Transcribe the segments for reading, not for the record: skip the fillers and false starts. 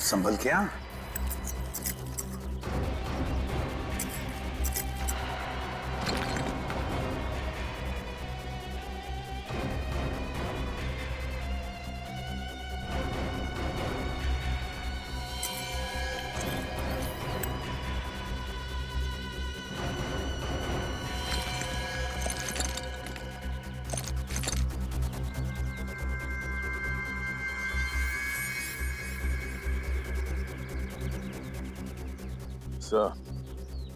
संभल के आ।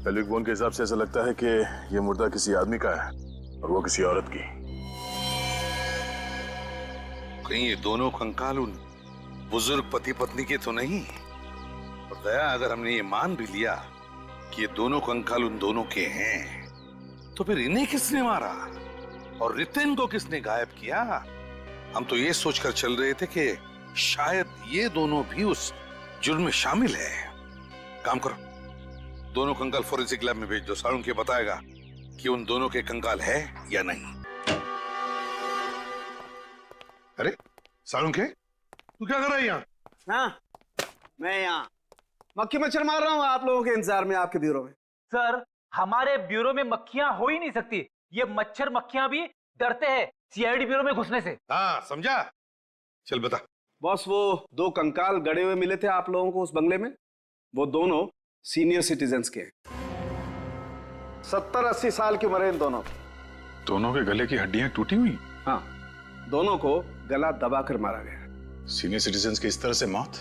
Pelvic bone के हिसाब से ऐसा लगता है कि ये मुर्दा किसी आदमी का है और वो किसी औरत की। कहीं ये दोनों कंकाल उन बुजुर्ग पति पत्नी के तो नहीं? और दया, अगर हमने ये मान भी लिया कि ये दोनों कंकाल उन दोनों के हैं, तो फिर इन्हें किसने मारा और रितेन को किसने गायब किया? हम तो ये सोचकर चल रहे थे कि शायद ये दोनों भी उस जुर्म में शामिल है। काम करो, दोनों कंकाल फोरेंसिक लैब में भेज दो। साळुंखे बताएगा कि उन दोनों के कंकाल है या नहीं। अरे साळुंखे, तू क्या कर रहा है यहाँ? हाँ, मैं यहाँ मक्खी मच्छर मार रहा हूँ आप लोगों के इंतजार में आपके ब्यूरो में। सर, हमारे ब्यूरो में मक्खियां हो ही नहीं सकती। ये मच्छर मक्खियां भी डरते हैं सीआईडी ब्यूरो में घुसने से। हाँ समझा, चल बता। बॉस, वो दो कंकाल गड़े हुए मिले थे आप लोगों को उस बंगले में। वो दोनों सीनियर सिटीजन्स के 70-80 साल की उम्र है इन दोनों की। दोनों के गले की हड्डियां टूटी हुई। हाँ, दोनों को गला दबाकर मारा गया। सीनियर सिटीजन्स की इस तरह से मौत,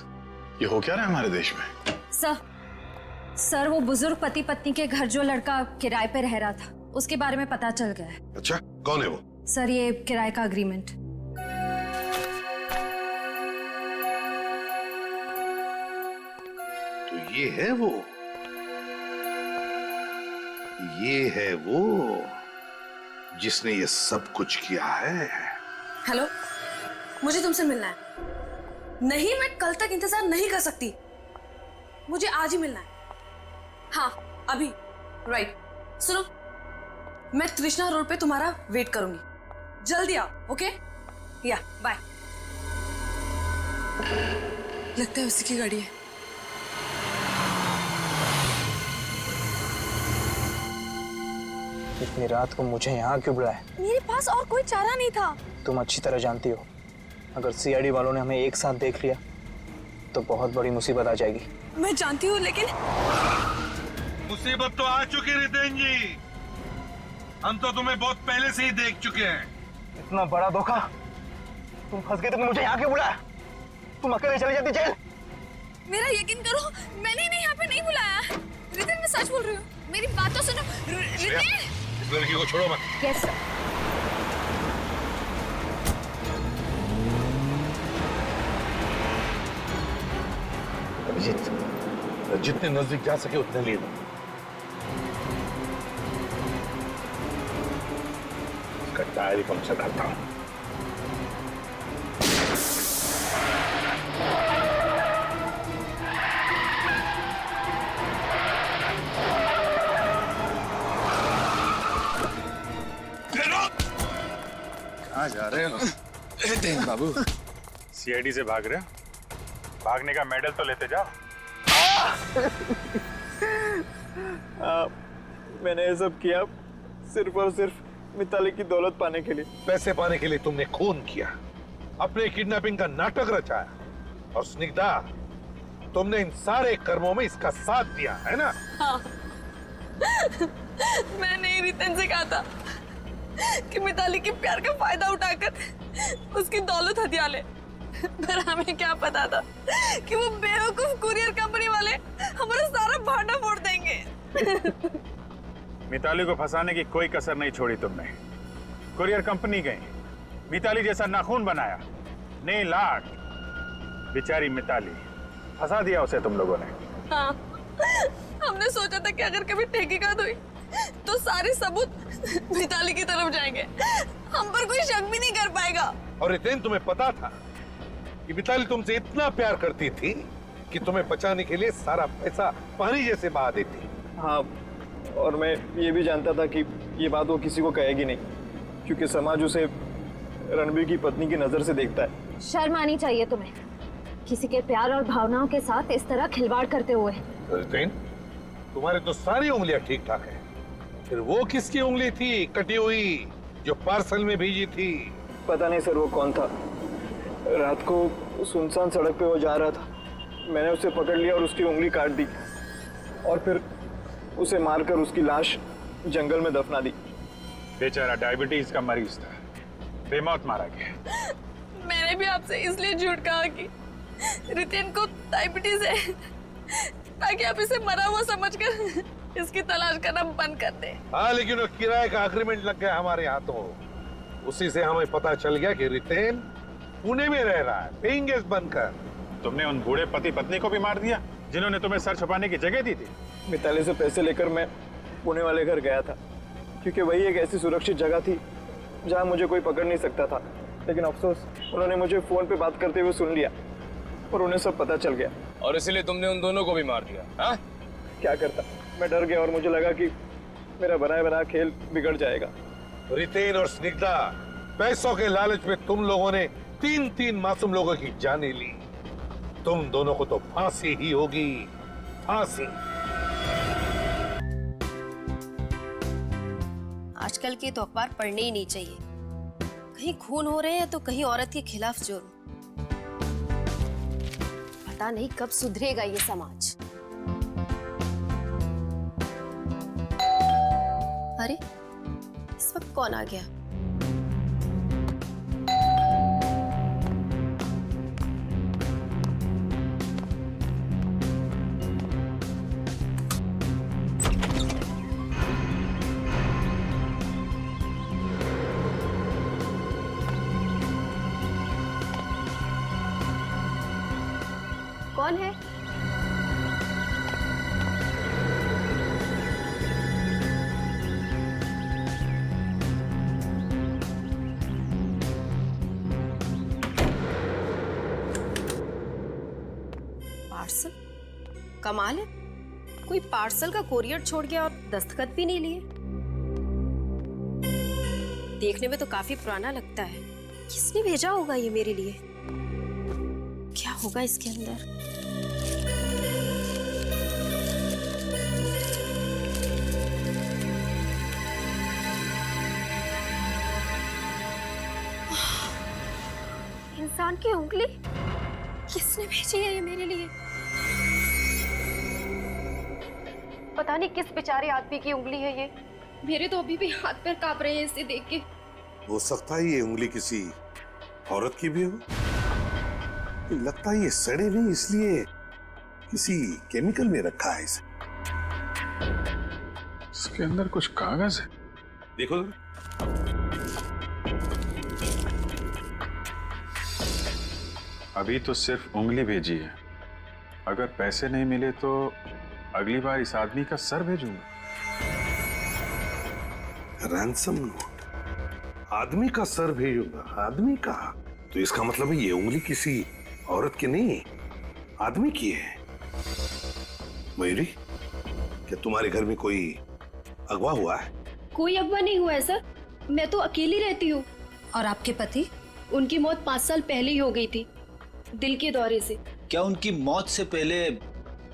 ये हो क्या रहा है हमारे देश में? सर, वो बुजुर्ग पति पत्नी के घर जो लड़का किराए पे रह रहा था, उसके बारे में पता चल गया है। अच्छा, कौन है वो? सर, ये किराए का अग्रीमेंट। तो ये है वो, ये है वो जिसने ये सब कुछ किया है। हेलो, मुझे तुमसे मिलना है। नहीं, मैं कल तक इंतजार नहीं कर सकती, मुझे आज ही मिलना है। हाँ, अभी। राइट, सुनो, मैं तृष्णा रोड पे तुम्हारा वेट करूंगी। जल्दी आओ, ओके? या बाय। लगता है उसी की गाड़ी है। इतनी रात को मुझे यहाँ क्यों बुलाया? मेरे पास और कोई चारा नहीं था। तुम अच्छी तरह जानती हो, अगर सीआईडी वालों ने हमें एक साथ देख लिया तो बहुत बड़ी मुसीबत आ जाएगी। मैं जानती हूँ, लेकिन मुसीबत तो आ चुकी रितेन जी, हम तो तुम्हें बहुत पहले से ही देख चुके हैं। इतना बड़ा धोखा, तुम फंस गए। तुमने मुझे यहाँ क्यों बुलाया? तुम अकेले चली जाती जेल। मेरा यकीन करो, मैंने इन्हें यहाँ पे नहीं बुलाया। रितेन, मैं सच बोल रही हूँ, मेरी बात तो सुनो। रितेन, इस लड़की को छोड़ो मत। Yes sir. अभिजीत, जितने नजदीक जा सके उतने ले लो। इसका टायर ही पंक्चर करता हूं। कहाँ जा रहे हो? बाबू, सीआईडी से भाग रहे हो? भागने का मेडल तो लेते जाओ। मैंने ये सब किया सिर्फ और सिर्फ मिताली की दौलत पाने के लिए। पैसे पाने के लिए तुमने खून किया, अपने किडनैपिंग का नाटक रचाया, और स्निग्धा, तुमने इन सारे कर्मों में इसका साथ दिया है ना? हाँ। मैंने रितेन से कहा था कि मिताली के प्यार का फायदा उठाकर उसकी दौलत हथिया ले, पर हमें क्या पता था कि वो बेवकूफ कुरियर कंपनी वाले हमारा सारा भांडा फोड़ देंगे। मिताली को फंसाने की कोई कसर नहीं छोड़ी तुमने। कुरियर कंपनी गई, मिताली जैसा नाखून बनाया, नहीं लाट, बेचारी मिताली, फंसा दिया उसे तुम लोगों ने। हाँ, हमने सोचा था कि अगर कभी तहकीकात हुई तो सारे सबूत मिताली की तरफ जाएंगे, हम पर कोई शक भी नहीं कर पाएगा। और रितेन, तुम्हें पता था कि मिताली तुमसे इतना प्यार करती थी कि तुम्हें बचाने के लिए सारा पैसा पानी जैसे बहा देती। हाँ, और मैं ये भी जानता था कि ये बात वो किसी को कहेगी नहीं, क्योंकि समाज उसे रणबीर की पत्नी की नजर से देखता है। शर्म आनी चाहिए तुम्हें। किसी के प्यार और भावनाओं के साथ इस तरह खिलवाड़ करते हुए। रितेन, तुम्हारे तो सारी उंगलियां ठीक ठाक है, फिर वो किसकी उंगली थी कटी हुई जो पार्सल में भेजी थी? पता नहीं सर वो कौन था। रात को सुनसान सड़क पे वो जा रहा था, मैंने उसे पकड़ लिया और उसकी उंगली काट दी और फिर उसे मारकर उसकी लाश जंगल में दफना दी। बेचारा डायबिटीज का मरीज था, बेमौत मारा गया। मैंने भी आपसे इसलिए झूठ कहा कि रितेन को डायबिटीज है, ताकि आप इसे मरा हुआ समझकर इसकी तलाश करना बंद कर दे। हाँ, लेकिन वो किराए का अग्रीमेंट लग गया हमारे हाथों, उसी से हमें पता चल गया कि रितेन पुणे में रह रहा है पेइंग गेस्ट बनकर। तुमने उन बूढ़े पति पत्नी को भी मार दिया जिन्होंने तुम्हें सर छुपाने की जगह दी थी। मिताली से पैसे लेकर मैं पुणे वाले घर गया था, क्योंकि वही एक ऐसी सुरक्षित जगह थी जहाँ मुझे कोई पकड़ नहीं सकता था। लेकिन अफसोस, उन्होंने मुझे फोन पे बात करते हुए सुन लिया और उन्हें सब पता चल गया। और इसीलिए तुमने उन दोनों को भी मार दिया? हाँ? क्या करता, मैं डर गया और मुझे लगा कि मेरा बनाया बना खेल बिगड़ जाएगा। रितेन और स्निग्धा, पैसों के लालच में तुम लोगों ने 3 मासूम लोगों की जानें ली। तुम दोनों को तो फांसी ही होगी, फांसी। आजकल के तो अखबार पढ़ने ही नहीं चाहिए, कहीं खून हो रहे हैं तो कहीं औरत के खिलाफ जुर्म। पता नहीं कब सुधरेगा ये समाज। अरे, इस वक्त कौन आ गया? कौन है? पार्सल? कमाल है, कोई पार्सल का कोरियर छोड़ गया और दस्तखत भी नहीं लिए। देखने में तो काफी पुराना लगता है। किसने भेजा होगा ये मेरे लिए? क्या होगा इसके अंदर? इंसान की उंगली? किसने भेजी है ये मेरे लिए? पता नहीं किस बेचारे आदमी की उंगली है ये। मेरे तो अभी भी हाथ पैर कांप रहे हैं इसे देख के। हो सकता है ये उंगली किसी औरत की भी हो। लगता है ये सड़े नहीं, इसलिए किसी केमिकल में रखा है इसे। इसके अंदर कुछ कागज है, देखो। अभी तो सिर्फ उंगली भेजी है, अगर पैसे नहीं मिले तो अगली बार इस आदमी का सर भेजूंगा। रैंसम नोट, आदमी का सर भेजूंगा। आदमी का? तो इसका मतलब है ये उंगली किसी औरत की नहीं, आदमी की है। मयूरी, क्या तुम्हारे घर में कोई अगवा हुआ है? कोई अगवा नहीं हुआ है सर, मैं तो अकेली रहती हूँ। और आपके पति? उनकी मौत 5 साल पहले ही हो गई थी, दिल के दौरे से। क्या उनकी मौत से पहले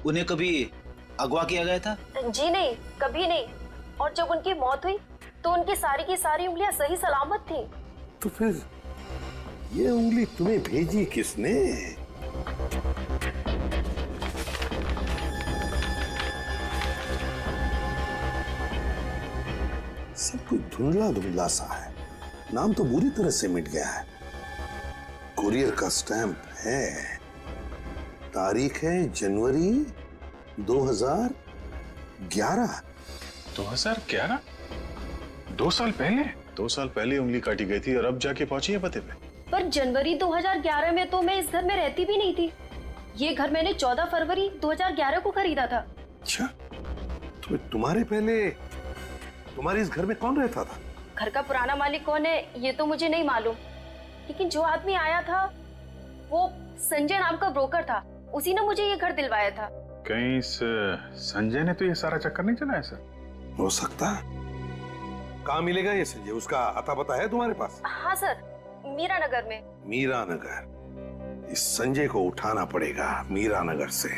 उन्हें कभी अगवा किया गया था? जी नहीं, कभी नहीं। और जब उनकी मौत हुई तो उनकी सारी की सारी उंगलियां सही सलामत थी। तो फिर ये उंगली तुम्हें भेजी किसने? सब कुछ धुंधला धुंधला सा है, नाम तो बुरी तरह से मिट गया है। कुरियर का स्टैंप है, तारीख है जनवरी 2011। 2011? 2 साल पहले? 2 साल पहले उंगली काटी गई थी और अब जाके पहुंची है पते पे। पर जनवरी 2011 में तो मैं इस घर में रहती भी नहीं थी। ये घर मैंने 14 फरवरी 2011 को खरीदा था। अच्छा, तो तुम्हारे पहले तुम्हारे इस घर में कौन रहता था? घर का पुराना मालिक कौन है ये तो मुझे नहीं मालूम, लेकिन जो आदमी आया था वो संजय नाम का ब्रोकर था, उसी ने मुझे ये घर दिलवाया था। कहीं संजय ने तो ये सारा चक्कर नहीं चलाया सर? हो सकता है। कहाँ मिलेगा ये संजय? उसका अता पता है तुम्हारे पास? हाँ सर, मीरा नगर में। मीरा नगर? इस संजय को उठाना पड़ेगा मीरा नगर से,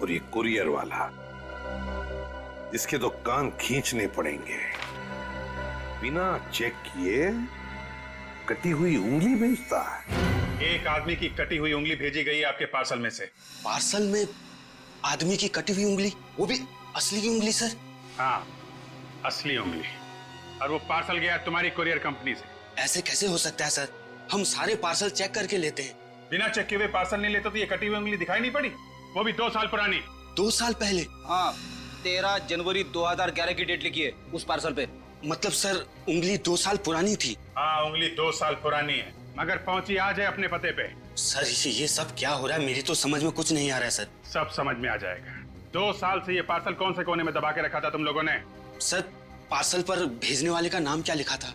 और ये कुरियर वाला, इसके तो कान खींचने पड़ेंगे। बिना चेक किए कटी हुई उंगली भेजता है। एक आदमी की कटी हुई उंगली भेजी गई है आपके पार्सल में से। पार्सल में आदमी की कटी हुई उंगली, वो भी असली की उंगली सर? हाँ, असली उंगली। और वो पार्सल गया तुम्हारी कुरियर कंपनी से। ऐसे कैसे हो सकता है सर? हम सारे पार्सल चेक करके लेते हैं। बिना चेक किए हुए पार्सल नहीं लेते तो ये कटी हुई उंगली दिखाई नहीं पड़ी? वो भी 2 साल पुरानी। 2 साल पहले? हाँ, 13 जनवरी 2011 की डेट लिखी है उस पार्सल पे। मतलब सर उंगली 2 साल पुरानी थी? हाँ, उंगली 2 साल पुरानी है, मगर पहुंची आज है अपने पते पे। सर ये सब क्या हो रहा है? मेरी तो समझ में कुछ नहीं आ रहा है सर। सब समझ में आ जाएगा। 2 साल से ये पार्सल कौन से कोने में दबा के रखा था तुम लोगों ने? सर पार्सल पर भेजने वाले का नाम क्या लिखा था?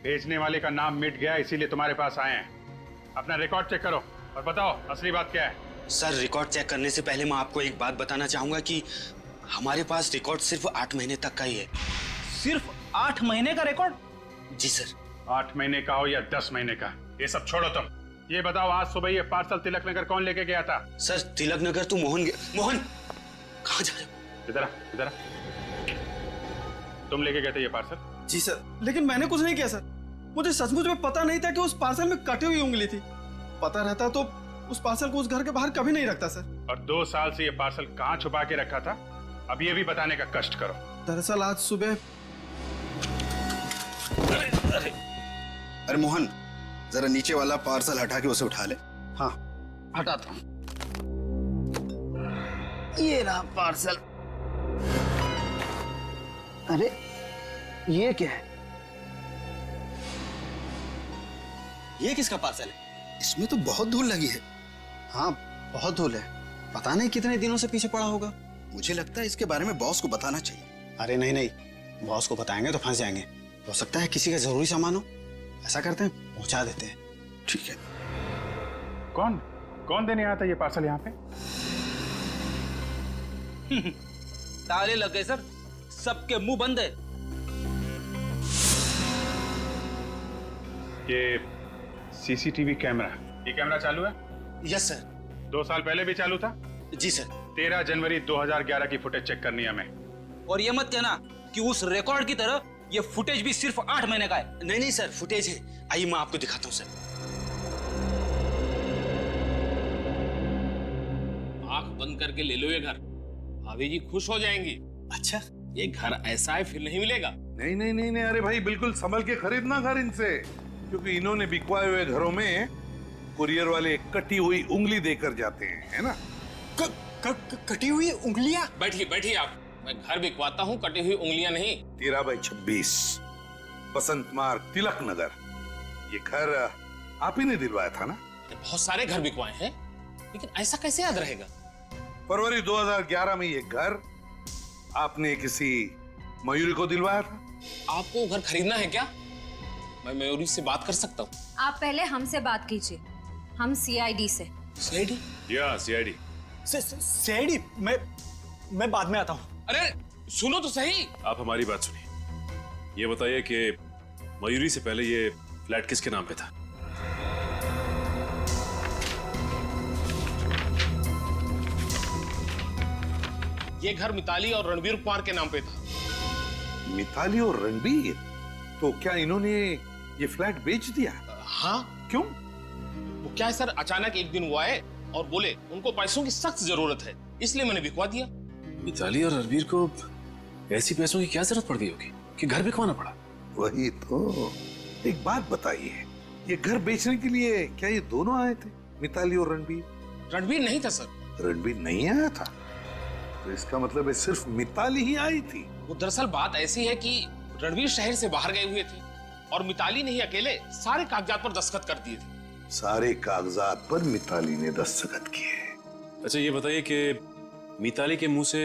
भेजने वाले का नाम मिट गया, इसीलिए तुम्हारे पास आए हैं। अपना रिकॉर्ड चेक करो और बताओ असली बात क्या है। सर रिकॉर्ड चेक करने से पहले मैं आपको एक बात बताना चाहूंगा कि हमारे पास रिकॉर्ड सिर्फ 8 महीने तक का ही है। सिर्फ 8 महीने का रिकॉर्ड? जी सर। 8 महीने का हो या 10 महीने का, ये सब छोड़ो तुम। ये बताओ आज सुबह ये पार्सल तिलक नगर कौन लेके गया था? सर तिलक नगर तो मोहन कहाँ जा रहे हो? इधर इधर, तुम लेके गए थे ये पार्सल? जी सर, लेकिन मैंने कुछ नहीं किया सर। मुझे सचमुच में पता नहीं था कि उस पार्सल में कटी हुई उंगली थी। पता रहता तो उस पार्सल को उस घर के बाहर कभी नहीं रखता सर। और 2 साल से ये पार्सल कहाँ छुपा के रखा था, अब ये भी बताने का कष्ट करो। दरअसल आज सुबह। अरे मोहन, जरा नीचे वाला पार्सल हटा के उसे उठा ले। हाँ हटाता हूँ। ये रहा पार्सल। अरे ये क्या है? ये किसका पार्सल है? इसमें तो बहुत धूल लगी है। हाँ बहुत धूल है, पता नहीं कितने दिनों से पीछे पड़ा होगा। मुझे लगता है इसके बारे में बॉस को बताना चाहिए। अरे नहीं नहीं, बॉस को बताएंगे तो फंस जाएंगे। हो सकता है किसी का जरूरी सामान हो। ऐसा करते हैं, पहुंचा देते हैं। ठीक है। कौन देने आया था ये पार्सल यहाँ पे? ताले लग गए सर, सबके मुंह बंद है। ये सीसीटीवी कैमरा, ये कैमरा चालू है? Yes sir. 2 साल पहले भी चालू था? जी सर। 13 जनवरी 2011 की फुटेज चेक करनी है हमें। और ये मत कहना कि उस रिकॉर्ड की तरह ये फुटेज भी सिर्फ 8 महीने का है। नहीं नहीं सर, फुटेज है। आइए मैं आपको दिखाता हूँ सर। आंख बंद करके ले लो ये घर, भाभी जी खुश हो जाएंगी। अच्छा, ये घर ऐसा है फिर नहीं मिलेगा। नहीं नहीं नहीं नहीं, अरे भाई बिल्कुल संभल के खरीदना घर इनसे, क्योंकि इन्होंने बिकवाए हुए घरों में कुरियर वाले कटी हुई उंगली देकर जाते हैं, है ना? कटी हुई उंगलियां? बैठिए बैठिए आप, मैं घर बिकवाता हूँ, कटी हुई उंगलियां नहीं। 13/26 बसंत मार्ग तिलक नगर। ये घर आप ही ने दिलवाया था ना? बहुत सारे घर बिकवाए हैं, लेकिन ऐसा कैसे याद रहेगा? फरवरी 2011 में ये घर आपने किसी मयूरी को दिलवाया था। आपको घर खरीदना है क्या? मैं मयूरी से बात कर सकता हूँ। आप पहले हमसे बात कीजिए, हम सीआईडी से। सीआईडी? या सीआईडी। सीआईडी? मैं बाद में आता हूँ। अरे सुनो तो सही। आप हमारी बात सुनिए। ये बताइए कि मयूरी से पहले ये फ्लैट किसके नाम पे था? ये घर मिताली और रणवीर कुमार के नाम पे था। मिताली और रणबीर? तो क्या इन्होंने ये फ्लैट बेच दिया? हाँ। क्यों? वो क्या है सर, अचानक एक दिन वो आए और बोले उनको पैसों की सख्त जरूरत है, इसलिए मैंने बिकवा दिया। मिताली और रणवीर को ऐसी पैसों की क्या जरूरत पड़ गई होगी कि घर बिकवाना पड़ा? वही तो। एक बात बताइए, ये घर बेचने के लिए क्या ये दोनों आए थे, मिताली और रणबीर? रणबीर नहीं था सर। रणबीर नहीं आया था? तो इसका मतलब है सिर्फ मिताली ही आई थी। वो दरअसल बात ऐसी है कि रणबीर शहर से बाहर गए हुए थे और मिताली ने ही अकेले सारे कागजात पर दस्तखत कर दिए थे। सारे कागजात पर मिताली ने दस्तखत किए। अच्छा ये बताइए कि मिताली के मुंह से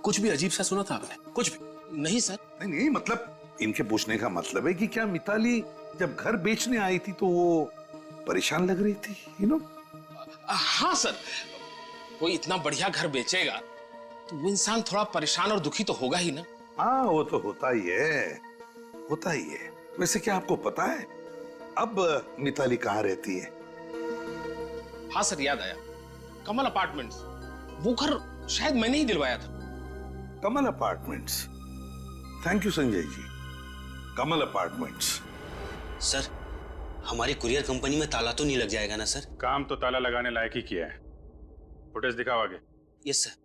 कुछ भी अजीब सा सुना था आपने? कुछ भी? नहीं सर। नहीं, मतलब इनके पूछने का मतलब है कि क्या मिताली जब घर बेचने आई थी तो वो परेशान लग रही थी, यू नो? हाँ सर, कोई इतना बढ़िया घर बेचेगा तो वो इंसान थोड़ा परेशान और दुखी तो होगा ही ना। हाँ वो तो होता ही है, होता ही है। वैसे क्या आपको पता है अब मिताली कहाँ रहती है? हाँ सर, याद आया, कमल अपार्टमेंट्स, वो घर शायद मैंने ही दिलवाया था। Kamal apartments, thank you Sanjay ji. Kamal apartments. Sir, हमारी कुरियर कंपनी में ताला तो नहीं लग जाएगा ना सर? काम तो ताला लगाने लायक ही किया है। फुटेज दिखाओ आगे। Yes sir.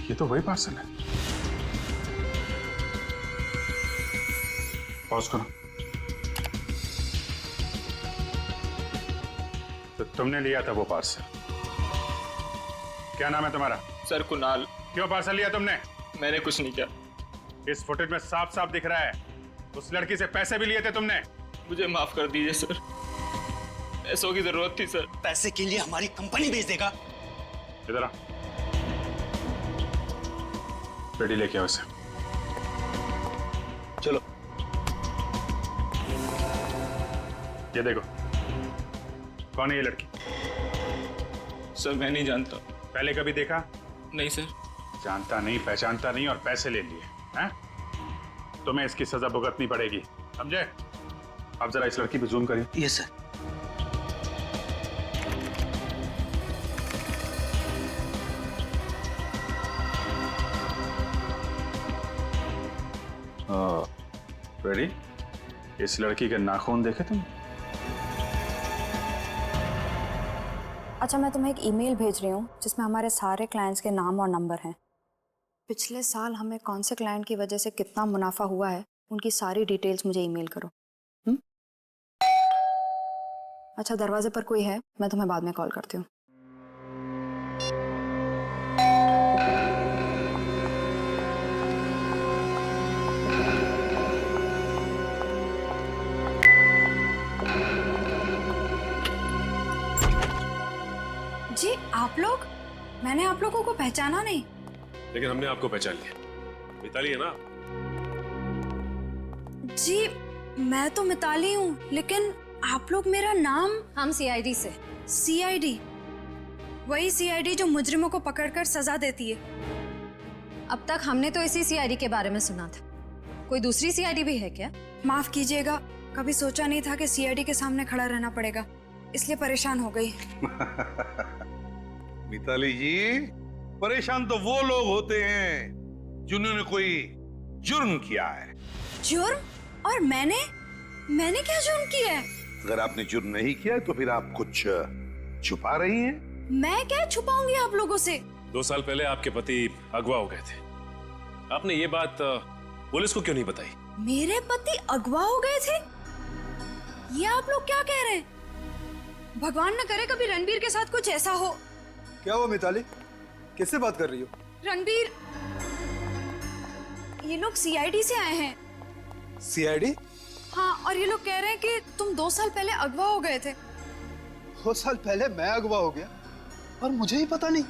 ये तो वही पार्सल है। पॉज करो। तो तुमने लिया था वो पार्सल? क्या नाम है तुम्हारा? सर कुणाल। क्यों पार्सल लिया तुमने? मैंने कुछ नहीं किया। इस फुटेज में साफ साफ दिख रहा है उस लड़की से पैसे भी लिए थे तुमने। मुझे माफ कर दीजिए सर, पैसों की जरूरत थी सर। पैसे के लिए हमारी कंपनी बेच देगा? इधर आ, रेडी लेके आओ इसे। चलो। ये देखो, कौन है ये लड़की? सर मैं नहीं जानता। पहले कभी देखा? नहीं सर। जानता नहीं, पहचानता नहीं और पैसे ले लिए हैं? तुम्हें इसकी सजा भुगतनी पड़ेगी, समझे? अब जरा इस लड़की पे जूम करिए। Yes sir. रेडी? इस लड़की के नाखून देखे तुम? अच्छा, मैं तुम्हें एक ईमेल भेज रही हूँ जिसमें हमारे सारे क्लाइंट्स के नाम और नंबर हैं। पिछले साल हमें कौन से क्लाइंट की वजह से कितना मुनाफा हुआ है, उनकी सारी डिटेल्स मुझे ईमेल करो। अच्छा, दरवाजे पर कोई है, मैं तुम्हें बाद में कॉल करती हूँ। जी आप लोग? मैंने आप लोगों को पहचाना नहीं। लेकिन हमने आपको पहचान लिया। मिताली है ना? जी मैं तो मिताली हूँ, लेकिन आप लोग मेरा नाम? हम सीआईडी से। सीआईडी? वही सीआईडी जो मुजरिमों को पकड़कर सजा देती है। अब तक हमने तो इसी सीआईडी के बारे में सुना था, कोई दूसरी सीआईडी भी है क्या? माफ कीजिएगा, कभी सोचा नहीं था कि सीआईडी के सामने खड़ा रहना पड़ेगा, इसलिए परेशान हो गई। मिताली जी, परेशान तो वो लोग होते हैं जिन्होंने कोई जुर्म किया है। जुर्म? और मैंने क्या जुर्म किया है? अगर आपने जुर्म नहीं किया है तो फिर आप कुछ छुपा रही हैं। मैं क्या छुपाऊंगी आप लोगों से? 2 साल पहले आपके पति अगवा हो गए थे। आपने ये बात पुलिस को क्यों नहीं बताई? मेरे पति अगवा हो गए थे? ये आप लोग क्या कह रहे हैं? भगवान न करे कभी रणबीर के साथ कुछ ऐसा हो। क्या हुआ मिताली, किससे बात कर रही हो? रणबीर, ये लोग सीआईडी से आए हैं। सीआईडी? हाँ, और ये लोग कह रहे हैं कि तुम 2 साल पहले अगवा हो गए थे। 2 साल पहले मैं अगवा हो गया और मुझे ही पता नहीं?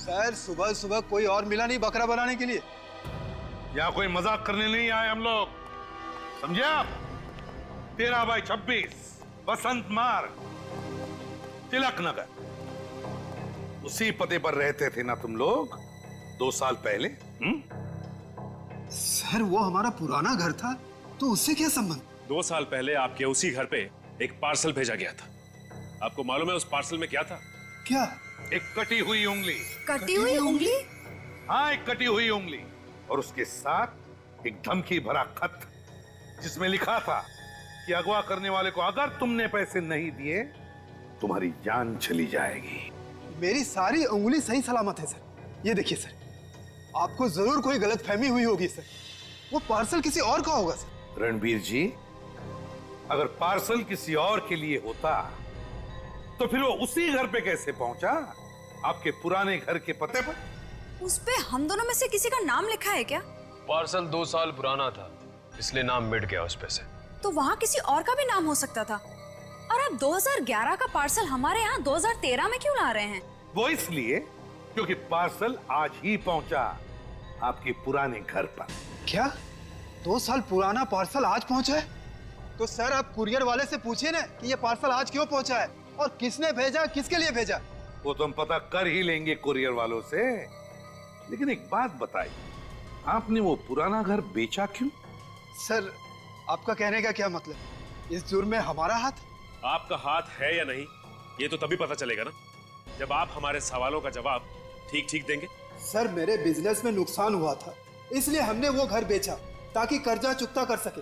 शायद सुबह सुबह कोई और मिला नहीं बकरा बनाने के लिए। यहाँ कोई मजाक करने नहीं आए हम लोग, समझे आप? 13/26 बसंत मार्ग, तिलक नगर, उसी पते पर रहते थे ना तुम लोग 2 साल पहले? सर वो हमारा पुराना घर था, तो उससे क्या संबंध? 2 साल पहले आपके उसी घर पे एक पार्सल भेजा गया था। आपको मालूम है उस पार्सल में क्या था? क्या? एक कटी हुई उंगली। कटी हुई उंगली? हाँ, एक कटी हुई उंगली और उसके साथ एक धमकी भरा खत जिसमें लिखा था कि अगवा करने वाले को अगर तुमने पैसे नहीं दिए तुम्हारी जान चली जाएगी। मेरी सारी उंगली सही सलामत है सर। ये देखिए सर, आपको जरूर कोई गलतफहमी हुई होगी सर। वो पार्सल किसी और का होगा सर। रणबीर जी, अगर पार्सल किसी और के लिए होता तो फिर वो उसी घर पे कैसे पहुंचा? आपके पुराने घर के पते पर? उस पे हम दोनों में से किसी का नाम लिखा है क्या? पार्सल 2 साल पुराना था, इसलिए नाम मिट गया उस पे से। तो वहाँ किसी और का भी नाम हो सकता था। और आप 2011 का पार्सल हमारे यहाँ 2013 में क्यों ला रहे हैं? वो इसलिए क्योंकि पार्सल आज ही पहुंचा आपके पुराने घर पर। क्या 2 साल पुराना पार्सल आज पहुंचा है? तो सर आप कुरियर वाले से पूछिए ना कि ये पार्सल आज क्यों पहुंचा है और किसने भेजा, किसके लिए भेजा। वो तो हम पता कर ही लेंगे कुरियर वालों से। लेकिन एक बात बताइए, आपने वो पुराना घर बेचा क्यों? सर आपका कहने का क्या मतलब? इस जुर्म में हमारा हाथ? आपका हाथ है या नहीं ये तो तभी पता चलेगा ना, जब आप हमारे सवालों का जवाब ठीक ठीक देंगे। सर मेरे बिजनेस में नुकसान हुआ था, इसलिए हमने वो घर बेचा ताकि कर्जा चुकता कर सके।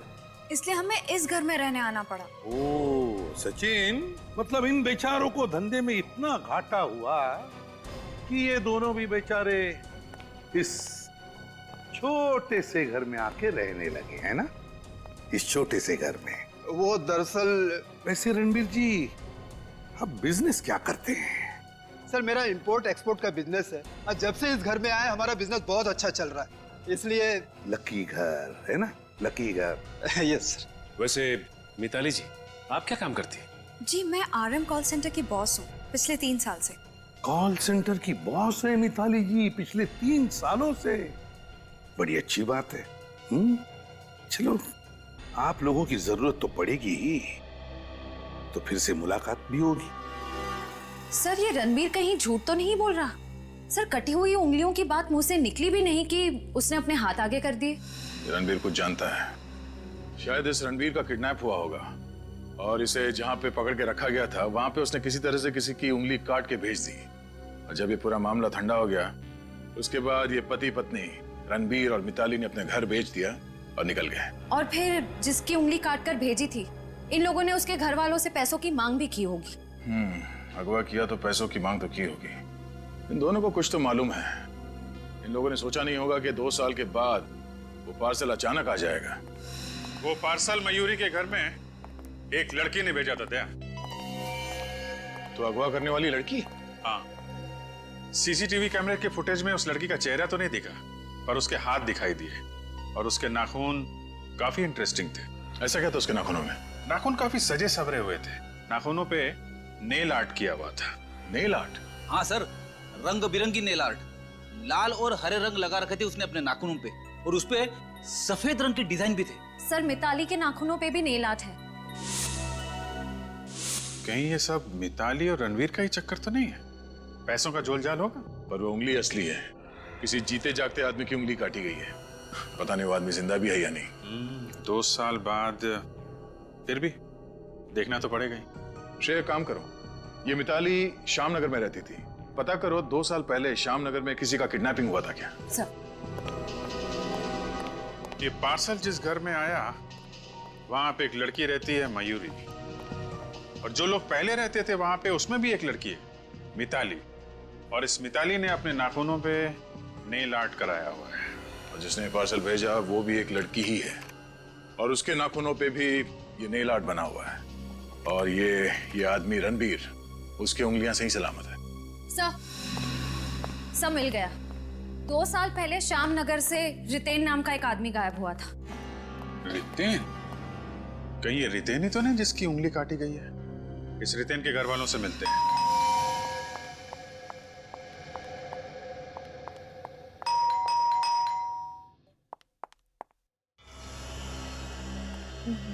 इसलिए हमें इस घर में रहने आना पड़ा। ओ सचिन, मतलब इन बेचारों को धंधे में इतना घाटा हुआ कि ये दोनों भी बेचारे इस छोटे से घर में आके रहने लगे हैं ना, इस छोटे से घर में। वो दरअसल वैसे रणबीर जी, आप बिजनेस क्या करते हैं? सर मेरा इंपोर्ट एक्सपोर्ट का बिजनेस है और जब से इस घर में आए हमारा बिजनेस बहुत अच्छा चल रहा है, इसलिए। लकी घर है ना, लकी घर। Yes sir. वैसे मिताली जी आप क्या काम करती हैं? जी मैं RM कॉल सेंटर की बॉस हूँ पिछले 3 साल से। कॉल सेंटर की बॉस है मिताली जी पिछले 3 सालों से? बड़ी अच्छी बात है। चलो, आप लोगों की जरूरत तो पड़ेगी ही, तो फिर से मुलाकात भी होगी। सर ये रणबीर कहीं झूठ तो नहीं बोल रहा? सर कटी हुई उंगलियों की बात मुंह से निकली भी नहीं कि उसने अपने हाथ आगे कर दिए। रणबीर कुछ जानता है, शायद इस रणबीर का किडनैप हुआ होगा और इसे जहां पे पकड़ के रखा गया था वहां पे उसने किसी तरह से किसी की उंगली काट के भेज दी। और जब ये पूरा मामला ठंडा हो गया उसके बाद ये पति पत्नी रणबीर और मिताली ने अपने घर बेच दिया और निकल गए। और फिर जिसकी उंगली काट कर भेजी थी, इन लोगों ने उसके घर वालों से पैसों की मांग भी की होगी। अगवा किया तो पैसों की मांग तो की होगी। इन दोनों को कुछ तो मालूम है। इन लोगों ने सोचा नहीं होगा कि 2 साल के बाद वो पार्सल अचानक आ जाएगा। वो पार्सल मयूरी के घर में एक लड़की ने भेजा था। दया तो अगवा करने वाली लड़की? हाँ। सीसीटीवी कैमरे के फुटेज में उस लड़की का चेहरा तो नहीं दिखा, पर उसके हाथ दिखाई दिए और उसके नाखून काफी इंटरेस्टिंग थे। ऐसा क्या था उसके नाखूनों में? नाखून काफी सजे सवरे हुए थे। नाखूनों पे नेल आर्ट किया हुआ था। Nail art? हाँ सर, रंग बिरंगी नेल आर्ट, लाल और हरे रंग लगा रखे थे उसने अपने नाखूनों पे, और उस पे सफेद रंग के डिजाइन भी थे। सर मिताली के नाखूनों पे भी नेल आर्ट है। कहीं ये सब मिताली और रणवीर का ही चक्कर तो नहीं है? पैसों का जोलजाल होगा? पर वो उंगली असली है, किसी जीते जागते आदमी की उंगली काटी गई है। पता नहीं वो आदमी जिंदा भी है या नहीं। 2 साल बाद फिर भी देखना तो पड़ेगा ही। श्रेय, काम करो, ये मिताली श्यामनगर में रहती थी, पता करो 2 साल पहले श्यामनगर में किसी का किडनैपिंग हुआ था क्या? सर ये पार्सल जिस घर में आया वहां पे एक लड़की रहती है, मयूरी, और जो लोग पहले रहते थे वहां पे उसमें भी एक लड़की है, मिताली, और इस मिताली ने अपने नाखूनों पे नेल आर्ट कराया हुआ है, और जिसने पार्सल भेजा वो भी एक लड़की ही है, और उसके नाखूनों पे भी ये नेल आर्ट बना हुआ है, और ये आदमी रणबीर, उसकी उंगलियां सही सलामत है। सब मिल गया। 2 साल पहले श्यामनगर से रितेन नाम का एक आदमी गायब हुआ था। रितेन? कहीं ये रितेन ही तो नहीं जिसकी उंगली काटी गई है? इस रितेन के घर वालों से मिलते हैं।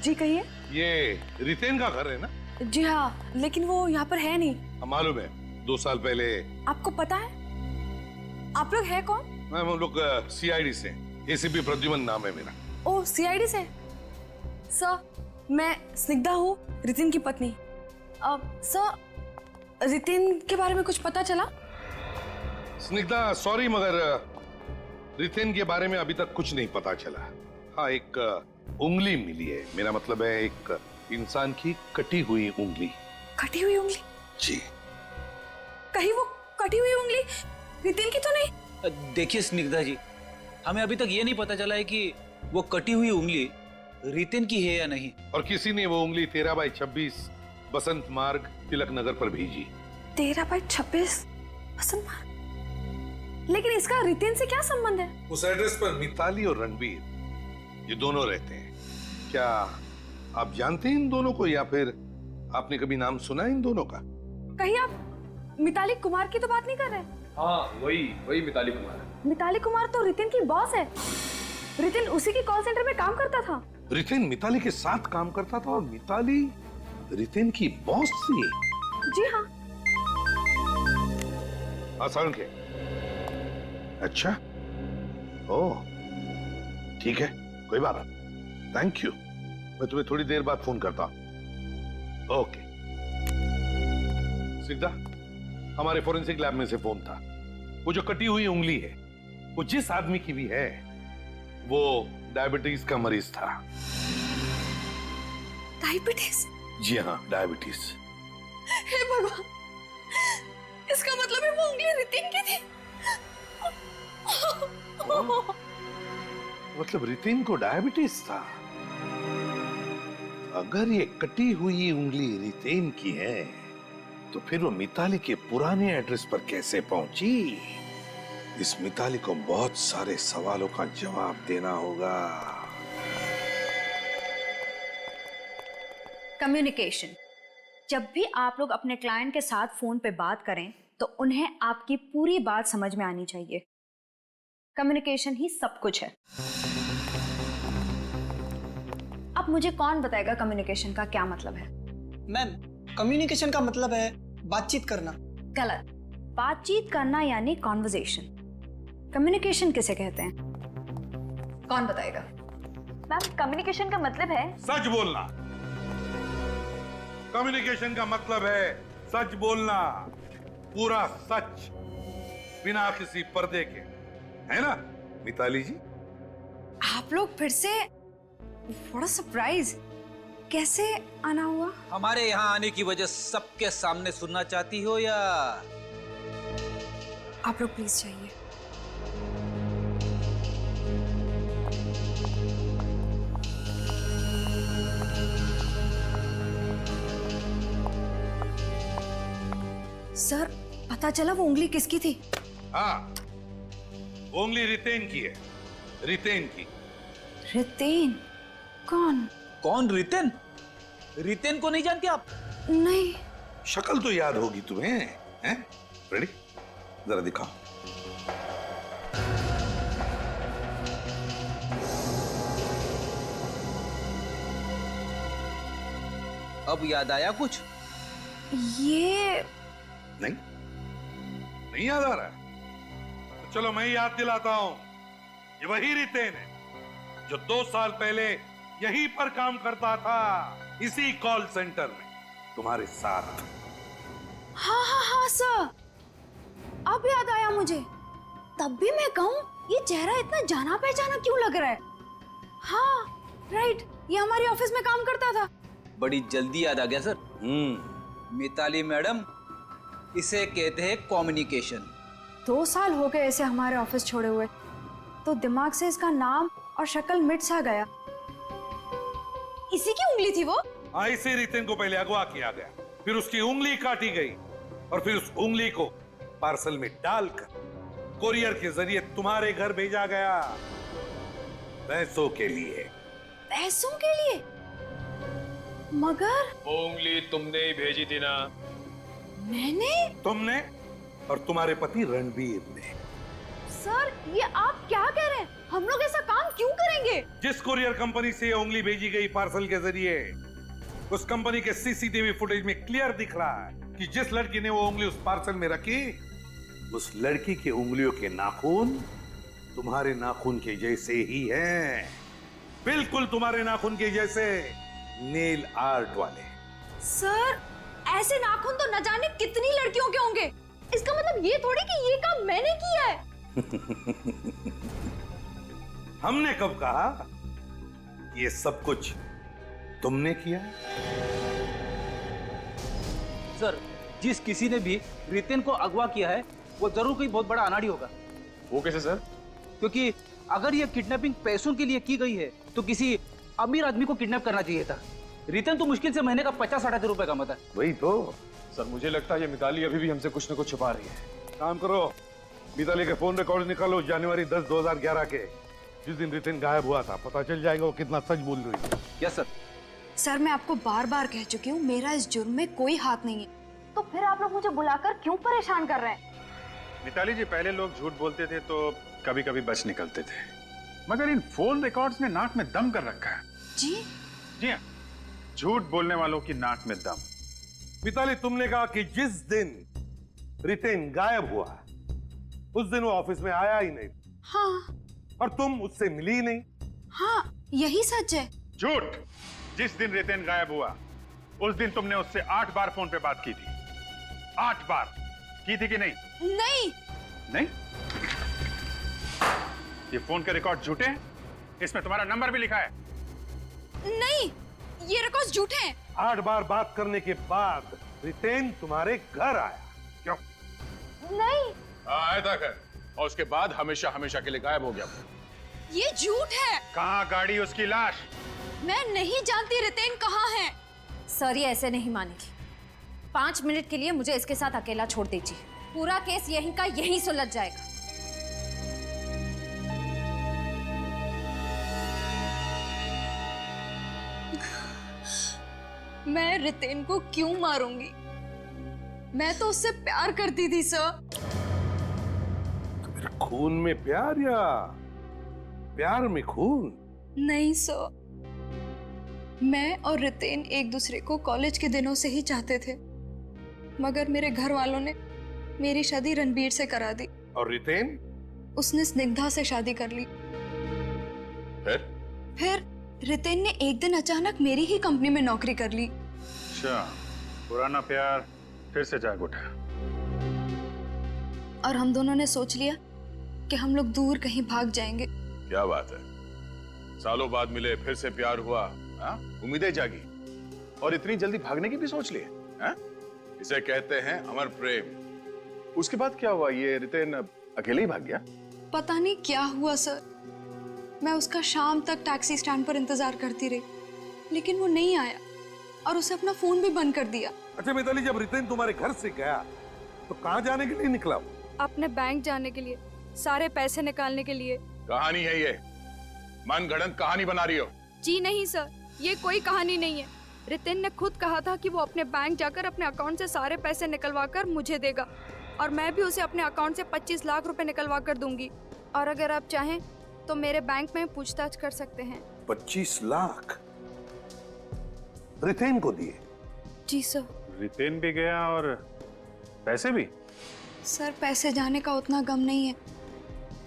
जी कहिए। ये रितेन का घर है ना? जी हाँ, लेकिन वो यहाँ पर है नहीं। मालूम है, 2 साल पहले। आपको पता है? आप लोग है कौन? मैम हम लोग CID से, ACP प्रद्युमन नाम है मेरा। ओ CID से? सर मैं स्निग्धा हूँ, रितिन की पत्नी। सर रितिन के बारे में कुछ पता चला? स्निग्धा सॉरी, मगर रितेन के बारे में अभी तक कुछ नहीं पता चला। हाँ, एक उंगली मिली है, मेरा मतलब है एक इंसान की कटी हुई उंगली। कटी हुई उंगली? जी। कहीं वो कटी हुई उंगली रितिन की तो नहीं? देखिए स्निग्धा जी, हमें अभी तक ये नहीं पता चला है कि वो कटी हुई उंगली रितेन की है या नहीं। और किसी ने वो उंगली 13/26 बसंत मार्ग तिलक नगर पर भेजी। 13/26 बसंत मार्ग? लेकिन इसका रितेन से क्या संबंध है? उस एड्रेस पर मिताली और रणबीर ये दोनों रहते हैं। क्या आप जानते हैं इन दोनों को, या फिर आपने कभी नाम सुना है इन दोनों का? कहीं आप मिताली कुमार की तो बात नहीं कर रहे? हाँ, वही मिताली कुमार है। मिताली कुमार तो रितिन की बॉस है। रितिन उसी के कॉल सेंटर में काम करता था। रितिन मिताली के साथ काम करता था और मिताली रितिन की बॉस थी। जी हाँ। आसान के। अच्छा, ओह ठीक है, कोई बात नहीं। थैंक यू, मैं तुम्हें थोड़ी देर बाद फोन करता हूं। ओके। सिद्धा, हमारे फोरेंसिक लैब में से फोन था। वो जो कटी हुई उंगली है वो जिस आदमी की भी है वो डायबिटीज का मरीज था। डायबिटीज? जी हाँ, डायबिटीज। हे भगवान, इसका मतलब है वो उंगली रितिन की थी। मतलब रितिन को डायबिटीज था। अगर ये कटी हुई उंगली रितिन की है तो फिर वो मिताली के पुराने एड्रेस पर कैसे पहुंची? इस मिताली को बहुत सारे सवालों का जवाब देना होगा। कम्युनिकेशन। जब भी आप लोग अपने क्लाइंट के साथ फोन पे बात करें तो उन्हें आपकी पूरी बात समझ में आनी चाहिए। कम्युनिकेशन ही सब कुछ है। अब मुझे कौन बताएगा कम्युनिकेशन का क्या मतलब है? मैम, कम्युनिकेशन का मतलब है बातचीत करना। गलत। बातचीत करना यानी कॉन्वर्सेशन। कम्युनिकेशन किसे कहते हैं? कौन बताएगा? मैम, कम्युनिकेशन का मतलब है सच बोलना। कम्युनिकेशन का मतलब है सच बोलना, पूरा सच, बिना किसी पर्दे के, है ना मिताली जी? आप लोग फिर से? बड़ा सरप्राइज। कैसे आना हुआ? हमारे यहाँ आने की वजह सबके सामने सुनना चाहती हो या? आप लोग प्लीज जाइए। सर, पता चला वो उंगली किसकी थी? हाँ, वो उंगली रितेन की है। रितेन की। रितेन? कौन? कौन रितेन? रितेन को नहीं जानते आप? नहीं। शक्ल तो याद होगी तुम्हें, हैं? रेडी? जरा दिखाओ। अब याद आया कुछ? ये नहीं याद आ रहा है? तो चलो मैं याद दिलाता हूं। ये वही रितेन है जो 2 साल पहले यहीं पर काम करता था, इसी कॉल सेंटर में तुम्हारे साथ। हाँ हाँ हाँ सर, अब याद आया मुझे। तब भी मैं कहूँ ये चेहरा इतना जाना पहचाना क्यों लग रहा है? हाँ राइट, ये हमारे ऑफिस में काम करता था। बड़ी जल्दी याद आ गया सर। मिताली मैडम, इसे कहते हैं कम्युनिकेशन। 2 साल हो गए इसे हमारे ऑफिस छोड़े हुए, तो दिमाग से इसका नाम और शक्ल मिट सा गया। इसी की उंगली थी वो? हाँ, इसी रितेन को पहले अगवा किया गया, फिर उसकी उंगली काटी गई और फिर उस उंगली को पार्सल में डालकर कोरियर के जरिए तुम्हारे घर भेजा गया, पैसों के लिए। पैसों के लिए? मगर वो उंगली तुमने ही भेजी थी ना? मैंने? तुमने और तुम्हारे पति रणबीर ने। सर, ये आप क्या कह रहे हैं? हम लोग ऐसा काम क्यों करेंगे? जिस कुरियर कंपनी से ये उंगली भेजी गई पार्सल के जरिए, उस कंपनी के सीसीटीवी फुटेज में क्लियर दिख रहा है कि जिस लड़की ने वो उंगली उस पार्सल में रखी, उस लड़की के उंगलियों के नाखून तुम्हारे नाखून के जैसे ही हैं, बिल्कुल तुम्हारे नाखून के जैसे, नेल आर्ट वाले। सर, ऐसे नाखून तो न जाने कितनी लड़कियों के होंगे। इसका मतलब ये थोड़ी कि ये काम मैंने किया है। हमने कब कहा ये सब कुछ तुमने किया? सर, जिस किसी ने भी रितेन को अगवा किया है वो जरूर कोई बहुत बड़ा अनाड़ी होगा। वो कैसे सर? क्योंकि अगर ये किडनैपिंग पैसों के लिए की गई है तो किसी अमीर आदमी को किडनैप करना चाहिए था। रितेन तो मुश्किल से महीने का 50-60 रुपए कमाता है। वही तो सर, मुझे लगता है ये मिताली अभी भी हमसे कुछ न कुछ छुपा रही है। काम करो, मिताली के फोन रिकॉर्ड निकालो जनवरी 10, 2011 के, जिस दिन रितेन गायब हुआ था। पता चल जाएगा वो कितना सच बोल रही है। Yes sir. सर, मैं आपको बार बार कह चुकी हूँ मेरा इस जुर्म में कोई हाथ नहीं है, तो फिर आप लोग मुझे बुलाकर क्यों परेशान कर रहे हैं? मिताली जी, पहले लोग झूठ बोलते थे तो कभी कभी बच निकलते थे, मगर इन फोन रिकॉर्ड्स ने नाक में दम कर रखा है। जी हाँ, झूठ बोलने वालों की नाक में दम। मिताली, तुमने कहा कि जिस दिन रितेन गायब हुआ उस दिन वो ऑफिस में आया ही नहीं। हाँ। और तुम उससे मिली ही नहीं। हाँ, यही सच है। झूठ। जिस दिन रितेन गायब हुआ उस दिन तुमने उससे 8 बार फोन पे बात की थी। 8 बार की थी कि नहीं? नहीं। ये फोन के रिकॉर्ड झूठे हैं? इसमें तुम्हारा नंबर भी लिखा है। नहीं, ये रिकॉर्ड झूठे हैं। 8 बार बात करने के बाद रितेन तुम्हारे घर आया, क्यों? नहीं, आया था घर, और उसके बाद हमेशा हमेशा के लिए गायब हो गया। ये झूठ है। कहाँ गाड़ी उसकी लाश? मैं नहीं जानती रितेन कहाँ है। सर, ये ऐसे नहीं मानेगी। 5 मिनट के लिए मुझे इसके साथ अकेला छोड़ दीजिए। पूरा केस यहीं का यहीं सुलझ जाएगा। मैं रितेन को क्यों मारूंगी? मैं तो उससे प्यार करती थी सर। तो मेरे खून में प्यार या प्यार में खून? नहीं सर, मैं और रितेन एक दूसरे को कॉलेज के दिनों से ही चाहते थे, मगर मेरे घर वालों ने मेरी शादी रणबीर से करा दी। और रितेन? उसने स्निग्धा से शादी कर ली। फिर रितेन ने एक दिन अचानक मेरी ही कंपनी में नौकरी कर ली। अच्छा, पुराना प्यार फिर से जाग उठा। और हम दोनों ने सोच लिया कि हम लोग दूर कहीं भाग जाएंगे। क्या बात है, सालों बाद मिले, फिर से प्यार हुआ, उम्मीदें जागी, और इतनी जल्दी भागने की भी सोच लिए। इसे कहते हैं अमर प्रेम। उसके बाद क्या हुआ? ये रितेन अकेले ही भाग गया? पता नहीं क्या हुआ सर। मैं उसका शाम तक टैक्सी स्टैंड पर इंतजार करती रही, लेकिन वो नहीं आया और उसे अपना फोन भी बंद कर दिया। अच्छा मिताली, जब रितेन तुम्हारे घर से गया तो कहाँ जाने के लिए निकला? अपने बैंक जाने के लिए, सारे पैसे निकालने के लिए। कहानी है ये? मन गढ़ंत कहानी बना रही हो? जी नहीं सर, ये कोई कहानी नहीं है। रितेन ने खुद कहा था कि वो अपने बैंक जाकर अपने अकाउंट से सारे पैसे निकलवा कर मुझे देगा, और मैं भी उसे अपने अकाउंट से 25 लाख रुपए निकलवा कर दूंगी। और अगर आप चाहें तो मेरे बैंक में पूछताछ कर सकते हैं। 25 लाख रितेन को दिए? जी सर। रितेन भी गया और पैसे भी? सर, पैसे जाने का उतना गम नहीं है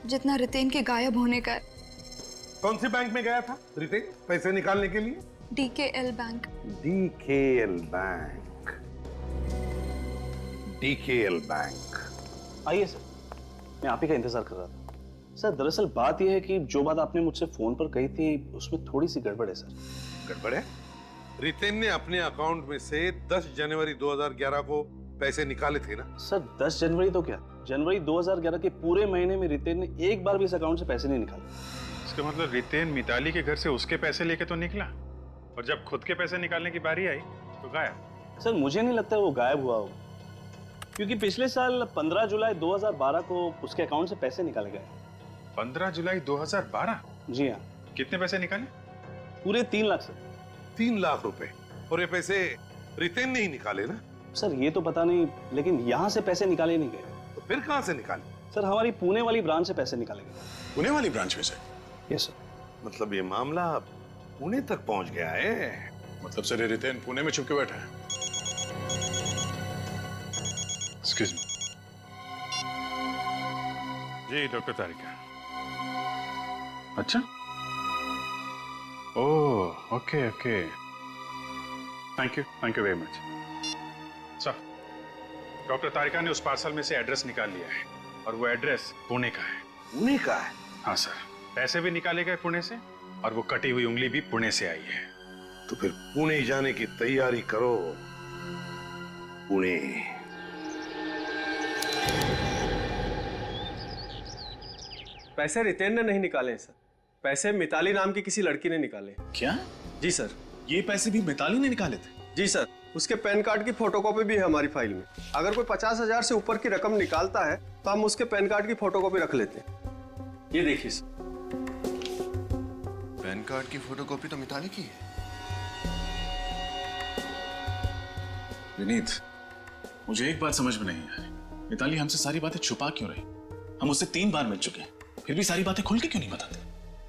जितना रितेन के गायब होने का है। कौन से बैंक में गया था रितेन पैसे निकालने के लिए? DKL bank. DKL bank. DKL bank. आइए सर, मैं आप ही का इंतजार कर रहा था। सर, दरअसल बात यह है कि जो बात आपने मुझसे फोन पर कही थी उसमें थोड़ी सी गड़बड़ है सर। गड़बड़ है? रितेन ने अपने अकाउंट में से 10 जनवरी 2011 को पैसे निकाले थे ना? सर, 10 जनवरी तो क्या, जनवरी 2011 के पूरे महीने में रितेन ने एक बार भी इस अकाउंट से पैसे नहीं निकाले। इसका मतलब रितेन मिताली के घर से उसके पैसे लेके तो निकला, और जब खुद के पैसे निकालने की बारी आई तो गायब। सर, मुझे नहीं लगता वो गायब हुआ हो, क्योंकि पिछले साल 15 जुलाई 2012 को उसके अकाउंट से पैसे निकाले गए। 15 जुलाई 2012? जी हाँ। कितने पैसे निकाले? पूरे 3 लाख सर। 3 लाख रुपए? और ये पैसे रितेन ने ही निकाले ना? सर, ये तो पता नहीं, लेकिन यहाँ से पैसे निकाले नहीं गए। तो फिर कहाँ से निकाले? सर, हमारी पुणे वाली ब्रांच से पैसे निकाले गए। पुणे वाली ब्रांच में से? Yes sir. मतलब ये मामला पुणे तक पहुंच गया है? मतलब सर, रितेन पुणे में छुप के बैठा है? Excuse me. जी डॉक्टर तारिका। अच्छा, oh okay okay, thank you very much. Sir, doctor Tarika ने उस पार्सल में से एड्रेस निकाल लिया है, और वो एड्रेस पुणे का है। पुणे का है? हाँ सर, पैसे भी निकाले गए पुणे से, और वो कटी हुई उंगली भी पुणे से आई है। तो फिर पुणे जाने की तैयारी करो। पुणे। पैसे रितेन ने नहीं निकाले सर, पैसे मिताली नाम की किसी लड़की ने निकाले। क्या? जी सर। ये पैसे भी मिताली ने निकाले थे? जी सर, उसके पैन कार्ड की फोटोकॉपी भी है हमारी फाइल में। अगर कोई 50,000 से ऊपर की रकम निकालता है तो हम उसके पैन कार्ड की फोटोकॉपी रख लेते हैं। ये देखिए सर। पैन कार्ड की फोटोकॉपी तो मिताली की है। विनीत, मुझे एक बात समझ में नहीं आ रही, मिताली हमसे सारी बातें छुपा क्यों रही? हम उससे 3 बार मिल चुके हैं, फिर भी सारी बातें खुल के क्यों नहीं बताते?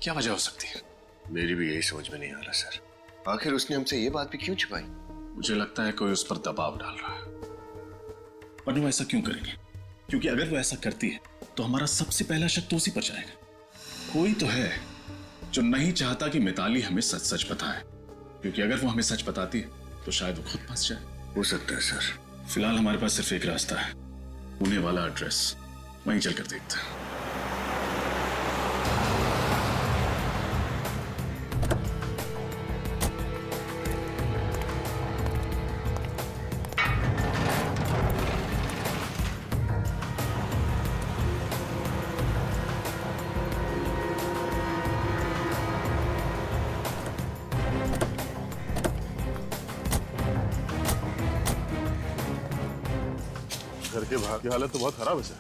क्या वजह हो सकती है? मेरी भी यही समझ में नहीं आ रहा सर। आखिर उसने हमसे ये बात भी क्यों छुपाई? मुझे लगता है कोई उस पर दबाव डाल रहा है। पर वो ऐसा क्यों करेंगे? क्योंकि अगर वो ऐसा करती है तो हमारा सबसे पहला शक तो उसी पर जाएगा। कोई तो है जो नहीं चाहता कि मिताली हमें सच सच बताए, क्योंकि अगर वो हमें सच बताती है तो शायद वो खुद फंस जाए। हो सकता है सर। फिलहाल हमारे पास सिर्फ एक रास्ता है, पुणे वाला एड्रेस, वहीं चलकर देखते हैं। घर के बाहर की हालत तो बहुत खराब है सर।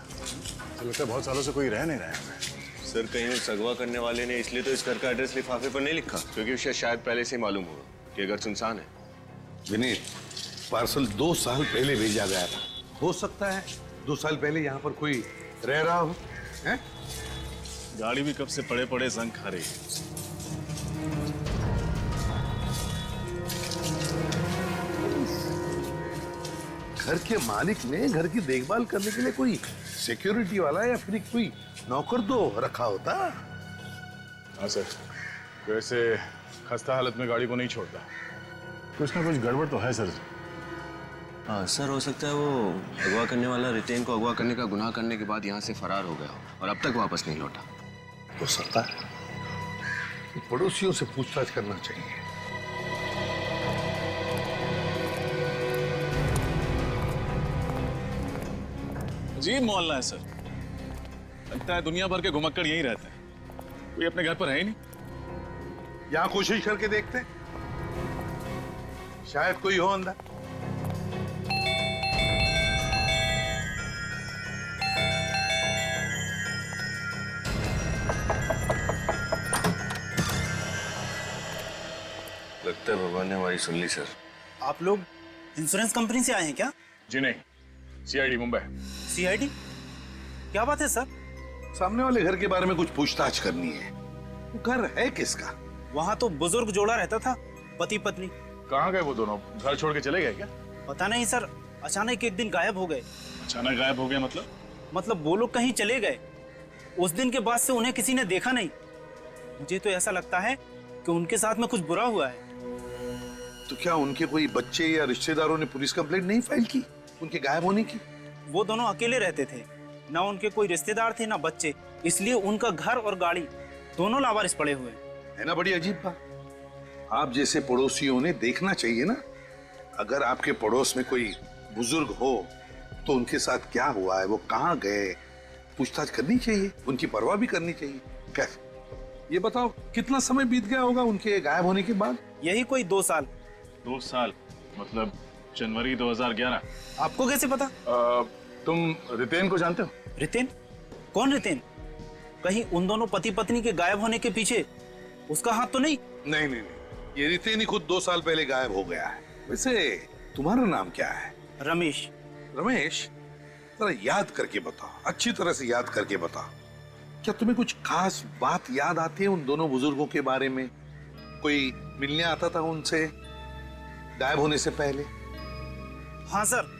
तो लगता है बहुत सालों से कोई रह नहीं रहा है। सर कहीं उस अगवा करने वाले ने इसलिए तो इस घर का एड्रेस लिफाफे पर नहीं लिखा क्योंकि उसे शायद पहले से मालूम होगा कि घर सुनसान है। विनीत, पार्सल 2 साल पहले भेजा गया था। हो सकता है 2 साल पहले यहाँ पर कोई रह रहा हो। हैं? गाड़ी भी कब से पड़े पड़े जंग खा रही है। घर के मालिक ने घर की देखभाल करने के लिए कोई सिक्योरिटी वाला या फिर कोई नौकर तो रखा होता। हाँ सर, वैसे खस्ता हालत में गाड़ी को नहीं छोड़ता। कुछ ना कुछ गड़बड़ तो है सर। हाँ सर, हो सकता है वो अगवा करने वाला रितेन को अगवा करने का गुनाह करने के बाद यहाँ से फरार हो गया और अब तक वापस नहीं लौटा। हो सकता है पड़ोसियों से पूछताछ करना चाहिए। अजीब मोहल्ला है सर। लगता है दुनिया भर के घुमक्कड़ यहीं रहते हैं, कोई अपने घर पर है ही नहीं। यहाँ कोशिश करके देखते हैं, शायद कोई हो अंदर। लगता है भगवान ने हमारी सुन ली सर। आप लोग इंश्योरेंस कंपनी से आए हैं क्या? जी नहीं, सीआईडी मुंबई। सीआईडी? क्या बात है सर? सामने वाले घर के बारे में कुछ पूछताछ करनी है। वो घर है किसका? वहाँ तो बुजुर्ग जोड़ा रहता था, पति पत्नी। कहाँ गए वो दोनों? घर छोड़ के चले गए क्या? पता नहीं सर, अचानक एक दिन गायब हो गए। अचानक गायब हो गया मतलब? मतलब वो लोग कहीं चले गए। उस दिन के बाद से उन्हें किसी ने देखा नहीं। मुझे तो ऐसा लगता है कि उनके साथ में कुछ बुरा हुआ है। तो क्या उनके कोई बच्चे या रिश्तेदारों ने पुलिस कंप्लेंट नहीं फाइल की उनके गायब होने की? वो दोनों अकेले रहते थे, ना उनके कोई रिश्तेदार थे ना बच्चे, इसलिए उनका घर और गाड़ी दोनों लावारिस पड़े हुए है ना। बड़ी अजीब बात। आप जैसे पड़ोसियों ने देखना चाहिए ना, अगर आपके पड़ोस में कोई बुजुर्ग हो तो उनके साथ क्या हुआ है, वो कहाँ गए, पूछताछ करनी चाहिए, उनकी परवाह भी करनी चाहिए। कैसे? ये बताओ कितना समय बीत गया होगा उनके गायब होने के बाद? यही कोई 2 साल। 2 साल मतलब जनवरी 2011। आपको कैसे पता? तुम रितेन को जानते हो? रितेन? कौन रितेन? कहीं उन दोनों पति पत्नी के गायब होने के पीछे उसका हाथ तो नहीं? नहीं नहीं नहीं, ये रितेन ही खुद 2 साल पहले गायब हो गया है। वैसे तुम्हारा नाम क्या है? रमेश। रमेश, जरा याद करके बताओ, अच्छी तरह से याद करके बताओ। क्या तुम्हें कुछ खास बात याद आती है उन दोनों बुजुर्गों के बारे में? कोई मिलने आता था उनसे गायब होने से पहले? हाँ सर,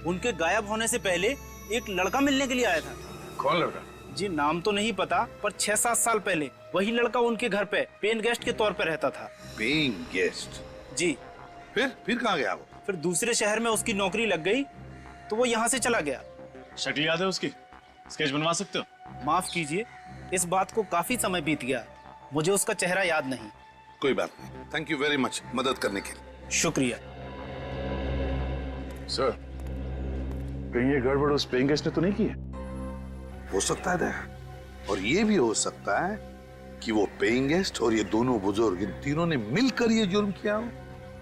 उनके गायब होने से पहले एक लड़का मिलने के लिए आया था। कौन लड़का? जी नाम तो नहीं पता, पर 6-7 साल पहले वही लड़का उनके घर पे पेइंग गेस्ट के तौर पे रहता था। Paying guest? जी। फिर कहाँ गया वो? फिर दूसरे शहर में उसकी नौकरी लग गई तो वो यहाँ से चला गया। शक्ल याद है उसकी? स्केच बनवा सकते हो? माफ कीजिए, इस बात को काफी समय बीत गया, मुझे उसका चेहरा याद नहीं। कोई बात नहीं, थैंक यू वेरी मच मदद करने के लिए। शुक्रिया। सर, कहीं ये गड़बड़ उस पेइंग गेस्ट ने तो नहीं की है? हो सकता है दया, और ये भी हो सकता है कि वो पेइंग गेस्ट और ये दोनों बुजुर्ग, इन तीनों ने मिलकर ये जुर्म किया हो,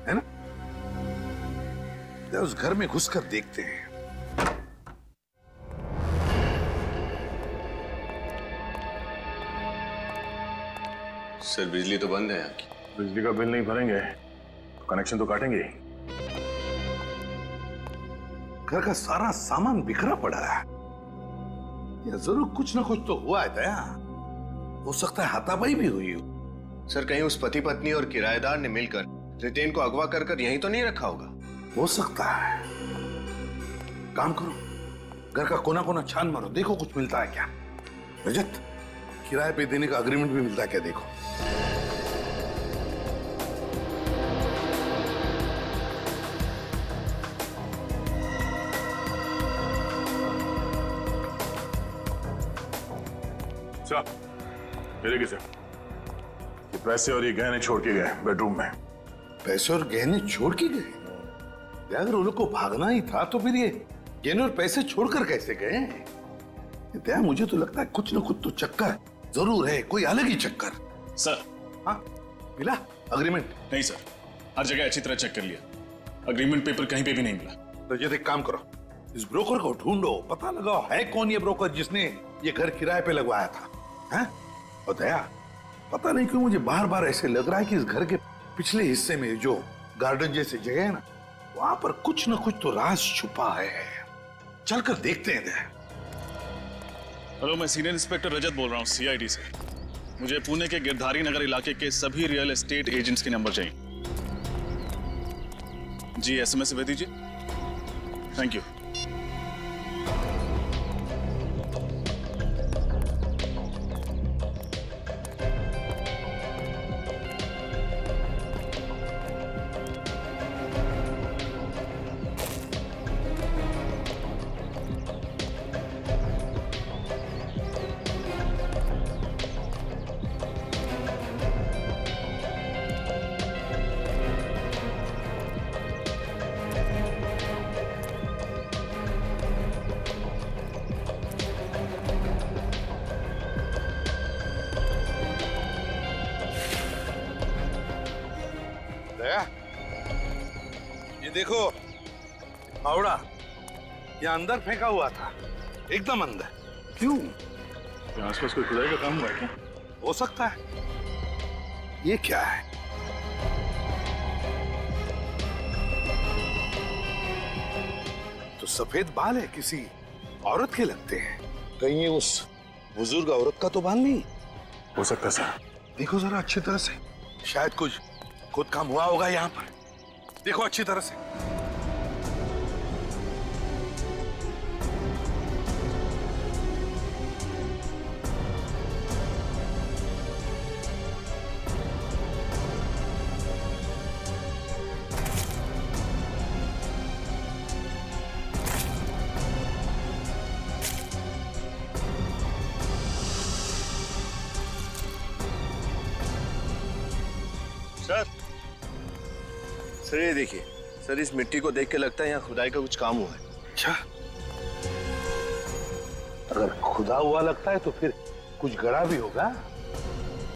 है ना? उस घर में घुसकर देखते हैं। सर बिजली तो बंद है यहाँ की। बिजली का बिल नहीं भरेंगे तो कनेक्शन तो काटेंगे ही। घर का सारा सामान बिखरा पड़ा है, या जरूर कुछ ना कुछ तो हुआ है दया। हो सकता है हाथापाई भी हुई हो। सर कहीं उस पति पत्नी और किराएदार ने मिलकर रितेन को अगवा कर यहीं तो नहीं रखा होगा। हो सकता है। काम करो, घर का कोना कोना छान मारो, देखो कुछ मिलता है क्या। रजत, किराए पे देने का अग्रीमेंट भी मिलता है क्या, देखो। ये किसे? ये पैसे और ये गहने छोड़ के गए बेडरूम में। पैसे और गहने छोड़ के गए? अगर उन लोग को भागना ही था तो फिर ये गहने और पैसे छोड़कर कैसे गए? दया, मुझे तो लगता है कुछ ना कुछ तो चक्कर जरूर है, कोई अलग ही चक्कर। सर। हाँ, मिला अग्रीमेंट? नहीं सर, हर जगह अच्छी तरह चेक कर लिया, अग्रीमेंट पेपर कहीं पे भी नहीं मिला। तो ये एक काम करो, इस ब्रोकर को ढूंढो, पता लगाओ है कौन ये ब्रोकर जिसने ये घर किराए पे लगवाया था। हैं? और दया, पता नहीं क्यों मुझे बार बार ऐसे लग रहा है कि इस घर के पिछले हिस्से में जो गार्डन जैसी जगह है ना, वहां पर कुछ ना कुछ तो राज छुपा है। चलकर देखते हैं दया। हेलो, मैं सीनियर इंस्पेक्टर रजत बोल रहा हूँ CID से। मुझे पुणे के गिरधारी नगर इलाके के सभी रियल एस्टेट एजेंट्स के नंबर चाहिए। जी SMS भेज दीजिए। Thank you. ये देखो फावड़ा, ये अंदर फेंका हुआ था, एकदम अंदर। क्यों? आसपास कोई खुदाई का काम हुआ है क्या? हो सकता है। ये क्या है? तो सफेद बाल है, किसी औरत के लगते हैं। कहीं ये उस बुजुर्ग औरत का तो बाल नहीं हो सकता सर। देखो जरा अच्छी तरह से, शायद कुछ खुद काम हुआ होगा यहाँ पर। देखो अच्छी तरह से। सर ये देखिए सर, इस मिट्टी को देख के लगता है यहाँ खुदाई का कुछ काम हुआ है। अच्छा, अगर खुदा हुआ लगता है तो फिर कुछ गड़ा भी होगा।